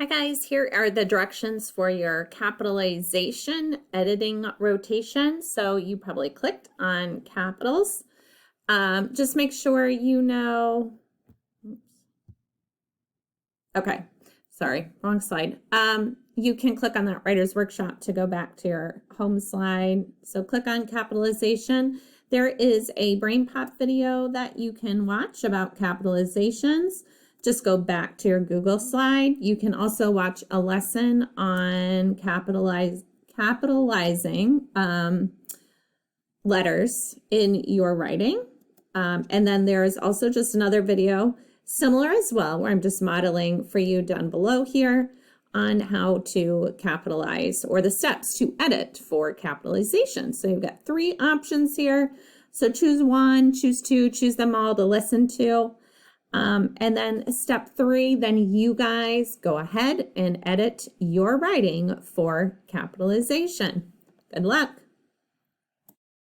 Hi guys, here are the directions for your capitalization editing rotation. So you probably clicked on capitals. Just make sure you know, okay, sorry, wrong slide. You can click on that writer's workshop to go back to your home slide. So click on capitalization. There is a brain pop video that you can watch about capitalizations. Just go back to your Google slide. You can also watch a lesson on capitalizing letters in your writing. And then there's also just another video similar as well, where I'm just modeling for you down below here on how to capitalize or the steps to edit for capitalization. So you've got 3 options here. So choose one, choose 2, choose them all to listen to. And then step 3, then you guys go ahead and edit your writing for capitalization. Good luck.